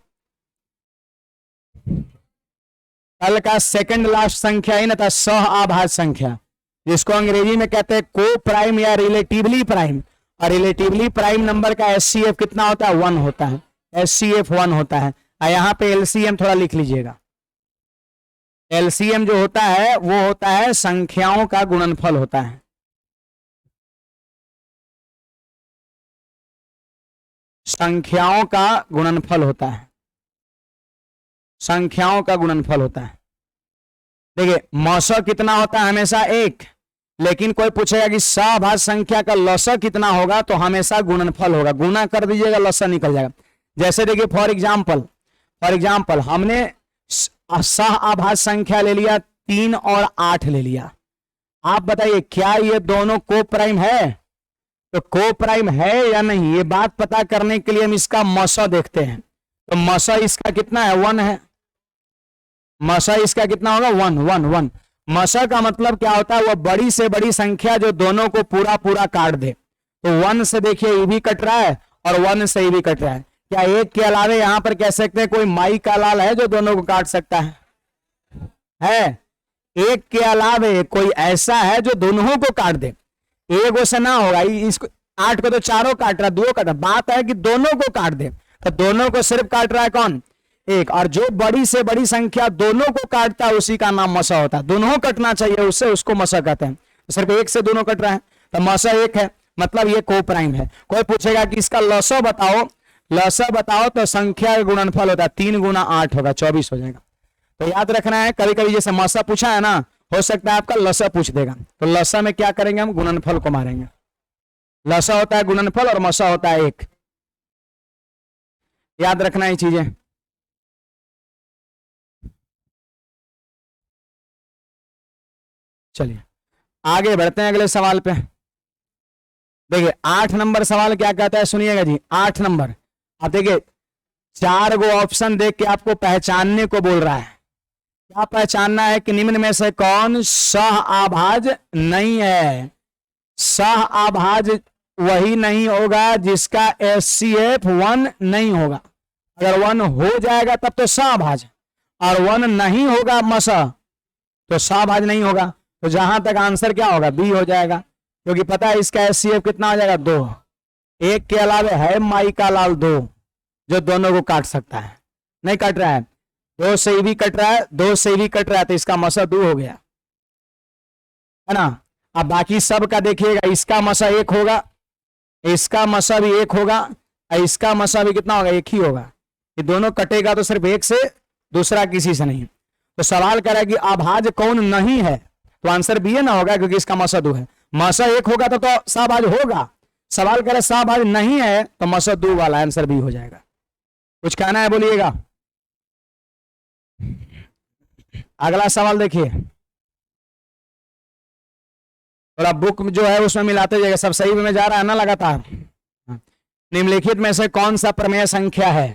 कल का सेकंड लास्ट संख्या ही ना था सह अभाज्य संख्या, जिसको अंग्रेजी में कहते हैं को प्राइम या रिलेटिवली प्राइम। और रिलेटिवली प्राइम नंबर का एचसीएफ कितना होता है, 1 होता है, एचसीएफ 1 होता है। यहां पे एलसीएम थोड़ा लिख लीजिएगा। एलसीएम जो होता है वो होता है संख्याओं का गुणनफल होता है, संख्याओं का गुणनफल होता है, संख्याओं का गुणनफल होता है। देखिए मौसा कितना होता है, हमेशा 1। लेकिन कोई पूछेगा कि सहभाज्य संख्या का लसा कितना होगा, तो हमेशा गुणनफल होगा, गुना कर दीजिएगा लसा निकल जाएगा। जैसे देखिए फॉर एग्जाम्पल हमने सह अभाज्य संख्या ले लिया 3 और 8 ले लिया। आप बताइए क्या ये दोनों को प्राइम है, तो को प्राइम है या नहीं, ये बात पता करने के लिए हम इसका मौसा देखते हैं। तो मौसा इसका कितना है, 1 है। मौसा इसका कितना होगा, 1। मौसा का मतलब क्या होता है, वो बड़ी से बड़ी संख्या जो दोनों को पूरा पूरा काट दे। तो 1 से देखिए ये भी कट रहा है और 1 से ये भी कट रहा है। क्या एक के अलावे यहां पर कह सकते हैं कोई माई का लाल है जो दोनों को काट सकता है? एक के अलावे कोई ऐसा है जो दोनों को काट दे? एक से ना होगा, इसको 8 को तो चारों काट रहा, 2 काट रहा, बात है कि दोनों को काट दे। तो दोनों को सिर्फ काट रहा है कौन, एक। और जो बड़ी से बड़ी संख्या दोनों को काटता है उसी का नाम मसा होता है। दोनों कटना चाहिए उससे, उसको मसा कहते हैं। सिर्फ एक से दोनों कट रहा है तो मसा 1 है, मतलब ये को प्राइम है। कोई पूछेगा कि इसका लसा बताओ, लसा बताओ, तो संख्या का गुणनफल होता है 3 गुना 8 होगा, 24 हो जाएगा। तो याद रखना है, कभी कभी जैसे मसा पूछा है ना, हो सकता है आपका लसा पूछ देगा। तो लसा में क्या करेंगे, हम गुणनफल को मारेंगे। लसा होता है गुणनफल और मसा होता है 1। याद रखना ये चीजें। चलिए आगे बढ़ते हैं अगले सवाल पे। देखिए 8 नंबर सवाल क्या कहता है, सुनिएगा जी। 8 नंबर, अब देखिए 4 गो ऑप्शन देख के आपको पहचानने को बोल रहा है। क्या पहचानना है कि निम्न में से कौन सह अभाज्य नहीं है। सह अभाज्य वही नहीं होगा जिसका एचसीएफ 1 नहीं होगा। अगर 1 हो जाएगा तब तो सह अभाज्य, और 1 नहीं होगा मसा तो सह अभाज्य नहीं होगा। तो जहां तक आंसर क्या होगा, बी हो जाएगा। क्योंकि पता है इसका HCF कितना हो जाएगा 2, एक के अलावे है माई का लाल 2 जो दोनों को काट सकता है, नहीं कट रहा है, 2 से भी कट रहा है, 2 से भी कट रहा है, तो इसका मसा 2 हो गया, है ना। अब बाकी सब का देखिएगा, इसका मसा 1 होगा, इसका मसा भी 1 होगा, इसका मसा भी कितना होगा 1 ही होगा। ये दोनों कटेगा तो सिर्फ एक से, दूसरा किसी से नहीं। तो सवाल करें कि अभाज्य कौन नहीं है, तो आंसर बी ना होगा, क्योंकि इसका मसा 2 है। मसा 1 होगा तो सहभाज्य होगा। सवाल करे सहभाज्य नहीं है तो मसा 2 वाला, आंसर बी हो जाएगा। कुछ कहना है बोलिएगा। अगला सवाल देखिए, थोड़ा बुक जो है उसमें मिलाते जाइए, सब सही में जा रहा है ना लगातार। निम्नलिखित में से कौन सा प्रमेय संख्या है,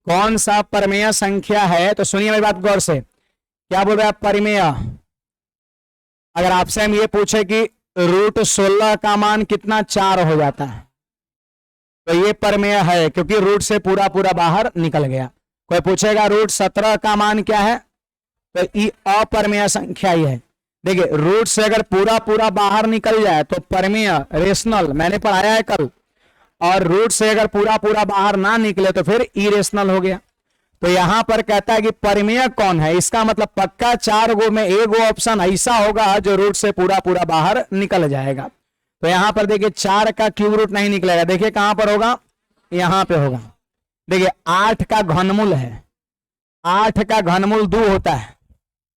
कौन सा प्रमेय संख्या है, तो सुनिए मेरी बात गौर से। क्या बोल रहे हैं परिमेय? अगर आपसे हम ये पूछे कि √16 का मान कितना 4 हो जाता है, तो ये प्रमेय है, क्योंकि रूट से पूरा पूरा बाहर निकल गया। कोई पूछेगा √17 का मान क्या है, तो ये अप्रमेय संख्या ही है। देखिए रूट से अगर पूरा पूरा बाहर निकल जाए तो प्रमेय रेशनल, मैंने पढ़ाया है कल, और रूट से अगर पूरा पूरा बाहर ना निकले तो फिर इरेशनल हो गया। तो यहां पर कहता है कि प्रमेय कौन है, इसका मतलब पक्का 4 गो में 1 गो ऑप्शन ऐसा होगा जो रूट से पूरा पूरा बाहर निकल जाएगा। तो यहां पर देखिए 4 का क्यूब रूट नहीं निकलेगा, देखिए कहां पर होगा, यहां पे होगा। देखिए 8 का घनमूल है, 8 का घनमूल 2 होता है,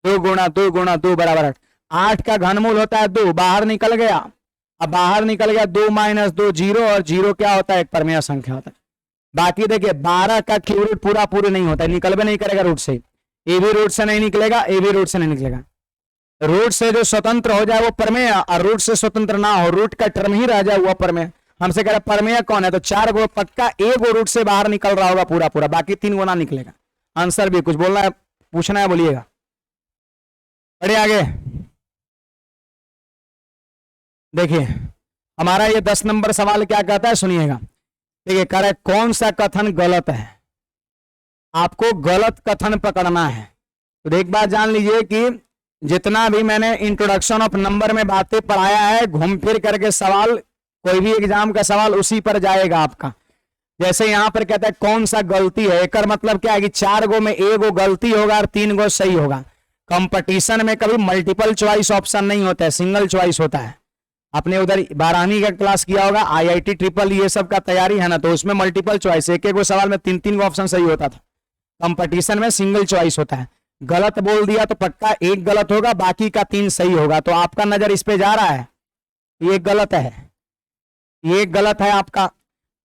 2 गुणा 2 गुणा 2 बराबर 8। 8 का घनमूल होता है 2, बाहर निकल गया। अब बाहर निकल गया 2 - 2 0, और 0 क्या होता है, एक प्रमेय संख्या होता है। बाकी देखिए 12 का क्यूब रूट पूरा पूरे नहीं होता है, निकल भी नहीं करेगा रूट से, ए भी रूट से नहीं निकलेगा, ए भी रूट से नहीं निकलेगा। रूट से जो स्वतंत्र हो जाए वो प्रमेय, और रूट से स्वतंत्र ना हो, रूट का टर्म ही रह जाए वो प्रमेय। हमसे कह रहे प्रमेय कौन है, तो 4 गो पक्का 1 गो रूट से बाहर निकल रहा होगा पूरा पूरा, बाकी 3 गो ना निकलेगा। आंसर भी। कुछ बोलना है, पूछना है, बोलिएगा। बढ़िया आगे देखिए, हमारा ये 10 नंबर सवाल क्या कहता है, सुनिएगा। देखिए कह रहे कौन सा कथन गलत है, आपको गलत कथन पकड़ना है। तो एक बात जान लीजिए कि जितना भी मैंने इंट्रोडक्शन ऑफ नंबर में बातें पढ़ाया है, घूम फिर करके सवाल, कोई भी एग्जाम का सवाल उसी पर जाएगा आपका। जैसे यहां पर कहता है कौन सा गलती है, एक मतलब क्या है कि 4 गो में 1 गो गलती होगा और 3 गो सही होगा। कंपटीशन में कभी मल्टीपल चॉइस ऑप्शन नहीं होता है, सिंगल चॉइस होता है। आपने उधर 12वीं का क्लास किया होगा, IIT ट्रिपल ये सब का तैयारी है ना, तो उसमें मल्टीपल चॉइस, एक एक सवाल में 3 गो ऑप्शन सही होता था। कंपटीशन में सिंगल चॉइस होता है। गलत बोल दिया तो पक्का 1 गलत होगा, बाकी का 3 सही होगा। तो आपका नजर इस पे जा रहा है, ये गलत है, ये गलत है आपका।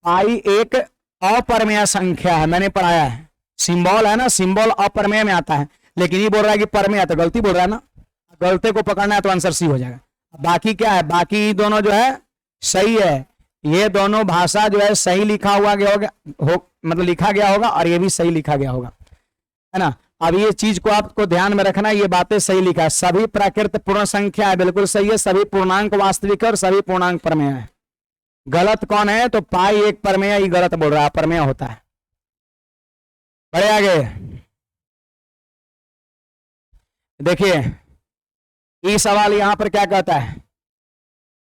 पाई एक अप्रमेय संख्या है, मैंने पढ़ाया है, सिंबल है ना, सिंबल अप्रमेय में आता है, लेकिन ये बोल रहा है कि प्रमेय, तो गलती बोल रहा है ना। गलती को पकड़ना है तो आंसर सी हो जाएगा। बाकी क्या है, बाकी दोनों जो है सही है, ये दोनों भाषा जो है सही लिखा हुआ गया होगा, मतलब लिखा गया होगा, और ये भी सही लिखा गया होगा, है ना। अब ये चीज को आपको ध्यान में रखना, ये बातें सही लिखा है। सभी प्राकृत पूर्ण संख्या है, बिल्कुल सही है। सभी पूर्णांक वास्तविक है और सभी पूर्णांक प्रमेय है। गलत कौन है, तो पाई एक प्रमेय ही गलत बोल रहा है, प्रमेय होता है। बढ़े आगे देखिए, ये सवाल यहां पर क्या कहता है,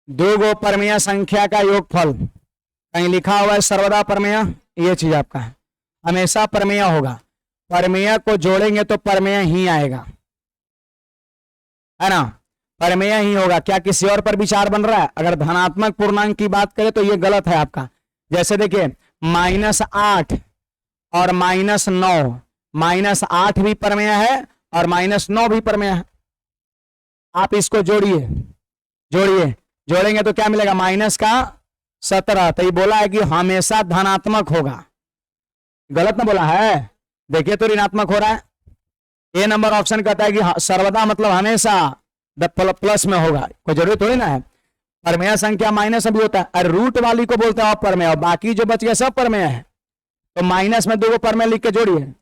2 गो प्रमेय संख्या का योगफल, कहीं लिखा हुआ है सर्वदा प्रमेय, ये चीज आपका है, हमेशा प्रमेय होगा। प्रमेय को जोड़ेंगे तो प्रमेय ही आएगा, है ना, प्रमेय ही होगा। क्या किसी और पर विचार बन रहा है? अगर धनात्मक पूर्णांक की बात करें तो ये गलत है आपका। जैसे देखिए -8 और -9, -8 भी प्रमेय है और -9 भी प्रमेय है। आप इसको जोड़िए, जोड़िए, जोड़ेंगे तो क्या मिलेगा, -17। तो ये बोला है कि हमेशा धनात्मक होगा, गलत ना बोला है, देखिए तो ऋणात्मक हो रहा है। ए नंबर ऑप्शन कहता है कि सर्वदा मतलब हमेशा प्लस में होगा, कोई जरूरी थोड़ी ना है। प्रमेय संख्या माइनस भी होता है, और रूट वाली को बोलते हैं अप्रमेय, और बाकी जो बच गया सब प्रमेय है। तो माइनस में 2 गो प्रमेय लिख के जोड़िए,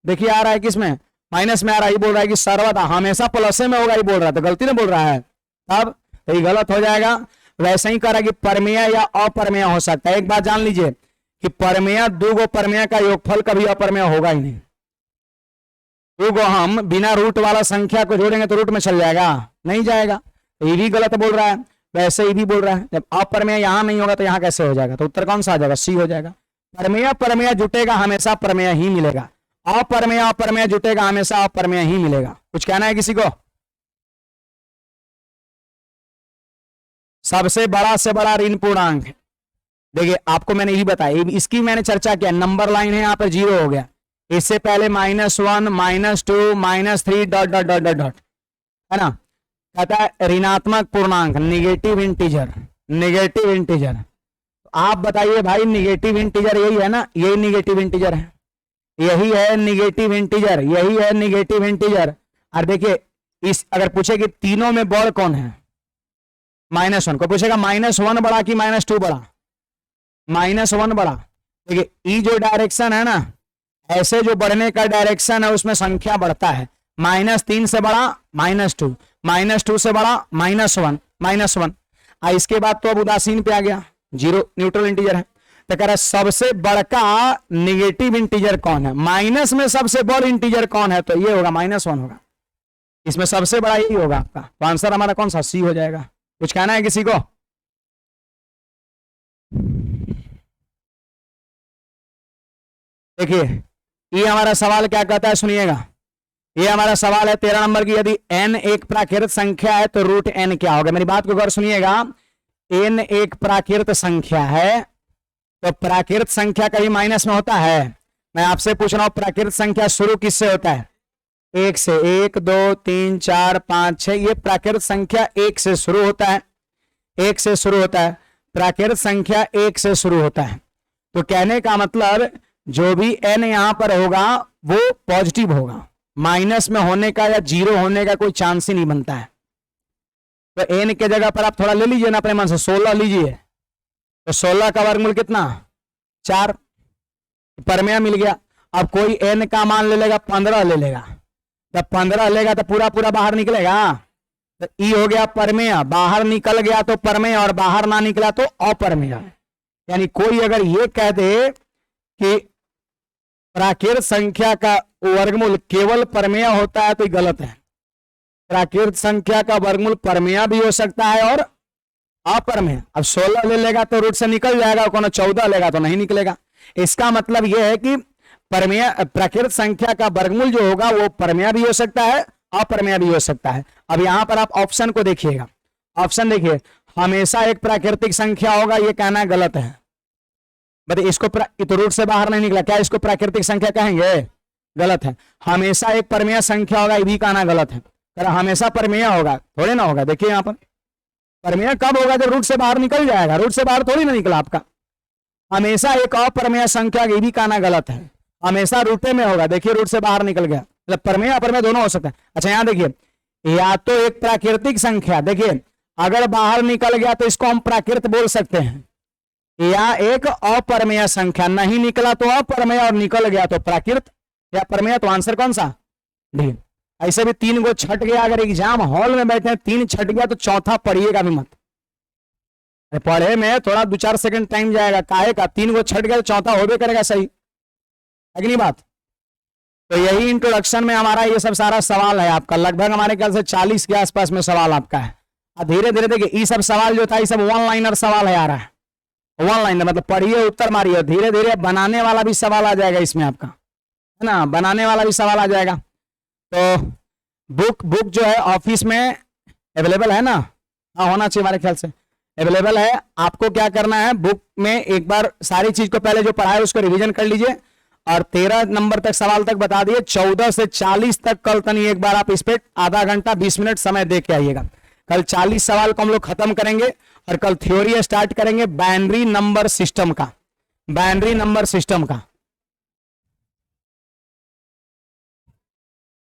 देखिए आ रहा है किसमें, माइनस में आ रहा है। ये बोल रहा है कि सर्वदा हमेशा प्लस में होगा, ये बोल रहा है, तो गलती ना बोल रहा है, तब तो ये गलत हो जाएगा। वैसे ही कह रहा है कि प्रमेय या अप्रमेय हो सकता है। एक बात जान लीजिए कि प्रमेय 2 गो प्रमेय का योगफल कभी अप्रमेय होगा ही नहीं। 2 गो हम बिना रूट वाला संख्या को जोड़ेंगे तो रूट में चल जाएगा, नहीं जाएगा, तो ये भी गलत बोल रहा है। वैसे ही भी बोल रहा है, जब अप्रमेय यहां नहीं होगा तो यहां कैसे हो जाएगा, तो उत्तर कौन सा आ जाएगा, सी हो जाएगा। प्रमेय प्रमेय जुटेगा हमेशा प्रमेय ही मिलेगा, अप्रमेय अप्रमेय जुटेगा हमेशा अप्रमेय ही मिलेगा। कुछ कहना है किसी को? सबसे बड़ा से बड़ा ऋण पूर्णांक, देखिए आपको मैंने यही बताया, इसकी मैंने चर्चा किया, नंबर लाइन है यहाँ पर 0 हो गया, इससे पहले -1 -2 -3 dot dot dot dot dot, है ना। कहता है ऋणात्मक पूर्णांक, निगेटिव इंटीजर, निगेटिव इंटीजर। आप बताइए भाई निगेटिव इंटीजर यही है ना, यही निगेटिव इंटीजर है, यही है निगेटिव इंटीजर, यही है निगेटिव इंटीजर। और देखिए इस अगर पूछे कि तीनों में बड़ कौन है, -1 को पूछेगा -1 बड़ा कि -2 बड़ा, -1 बड़ा। देखिए ई जो डायरेक्शन है ना, ऐसे जो बढ़ने का डायरेक्शन है उसमें संख्या बढ़ता है, -3 से बड़ा -2, -2 से बड़ा -1 -1। इसके बाद तो अब उदासीन पे आ गया, 0 न्यूट्रल इंटीजर है। तो कह रहा सबसे बड़का निगेटिव इंटीजर कौन है, माइनस में सबसे बड़ इंटीजर कौन है, तो ये होगा -1 होगा, इसमें सबसे बड़ा यही होगा आपका। तो आंसर हमारा कौन सा, सी हो जाएगा। कुछ कहना है किसी को? देखिए ये हमारा सवाल क्या कहता है, सुनिएगा। ये हमारा सवाल है 13 नंबर की, यदि n एक प्राकृत संख्या है तो रूट n क्या होगा। मेरी बात को गौर सुनिएगा, n एक प्राकृत संख्या है तो प्राकृत संख्या कभी माइनस में होता है। मैं आपसे पूछ रहा हूं प्राकृत संख्या शुरू किससे होता है, 1 से। 1 2 3 4 5 6, ये प्राकृत संख्या 1 से शुरू होता है, 1 से शुरू होता है, प्राकृत संख्या 1 से शुरू होता है। तो कहने का मतलब जो भी n यहां पर होगा वो पॉजिटिव होगा, माइनस में होने का या 0 होने का कोई चांस ही नहीं बनता है। तो n के जगह पर आप थोड़ा ले लीजिए ना अपने मन से, 16 लीजिए, तो 16 का वर्गमूल कितना, 4, परमेय मिल गया। अब कोई n का मान ले लेगा 15 ले लेगा, जब 15 लेगा तो पूरा पूरा बाहर निकलेगा, तो ई हो गया परमेय, बाहर निकल गया तो परमेय और बाहर ना निकला तो अपर्मेय। यानी कोई अगर ये कह दे कि प्राकृत संख्या का वर्गमूल केवल परमेय होता है तो ये गलत है। प्राकृत संख्या का वर्गमूल परमेय भी हो सकता है और अपरमेय। अब 16 ले लेगा तो रूट से निकल जाएगा, और 14 लेगा तो नहीं निकलेगा। इसका मतलब यह है कि परमेय प्राकृत संख्या का वर्गमूल जो होगा वो परमेय भी हो सकता है, अपरमेय भी हो सकता है। अब यहां पर आप ऑप्शन को देखिएगा, ऑप्शन देखिए, हमेशा एक प्राकृतिक संख्या होगा, ये कहना गलत है। बताइए इसको तो रूट से बाहर नहीं निकला, क्या इसको प्राकृतिक संख्या कहेंगे? गलत है। हमेशा एक परमेय संख्या होगा, ये भी कहना गलत है। हमेशा परमेय होगा थोड़े ना होगा। देखिए यहां पर परमेय कब होगा, जब रूट से बाहर निकल जाएगा, रूट से बाहर थोड़ी ना निकला आपका। हमेशा एक अपरमेय संख्या, ये भी कहना गलत है। हमेशा रूटे में होगा, देखिए रूट से बाहर निकल गया, मतलब परमेय अपरमेय दोनों हो सकता है। अच्छा यहां देखिए, या तो एक प्राकृतिक संख्या, देखिए अगर बाहर निकल गया तो इसको हम प्राकृत बोल सकते हैं, या एक अपरमेय संख्या, नहीं निकला तो अपरमेय और निकल गया तो प्राकृत या परमेय। तो आंसर कौन सा, डी। ऐसे भी 3 को छट गया, अगर एग्जाम हॉल में बैठे 3 छट गया तो चौथा पढ़िएगा भी मत। पढ़े में थोड़ा 2-4 सेकंड टाइम जाएगा, काहे का, 3 को छट गया तो चौथा होबे करेगा, सही है कि नहीं बात। तो यही इंट्रोडक्शन में हमारा ये सब सारा सवाल है आपका, लगभग हमारे ख्याल से 40 के आसपास में सवाल आपका है। और धीरे धीरे देखिए ये सब सवाल जो था ये सब 1 लाइनर सवाल है आ रहा है, 1 लाइनर मतलब पढ़िए उत्तर मारिए। धीरे धीरे बनाने वाला भी सवाल आ जाएगा इसमें आपका, है ना, बनाने वाला भी सवाल आ जाएगा। तो बुक जो है ऑफिस में अवेलेबल है ना, हाँ होना चाहिए हमारे ख्याल से अवेलेबल है। आपको क्या करना है, बुक में एक बार सारी चीज को पहले जो पढ़ा है उसको रिवीजन कर लीजिए, और 13 नंबर तक सवाल तक बता दिए। 14 से 40 तक कल तनी एक बार आप इस पे आधा घंटा 20 मिनट समय दे के आइएगा। कल 40 सवाल को हम लोग खत्म करेंगे, और कल थ्योरी स्टार्ट करेंगे बाइनरी नंबर सिस्टम का, बाइनरी नंबर सिस्टम का।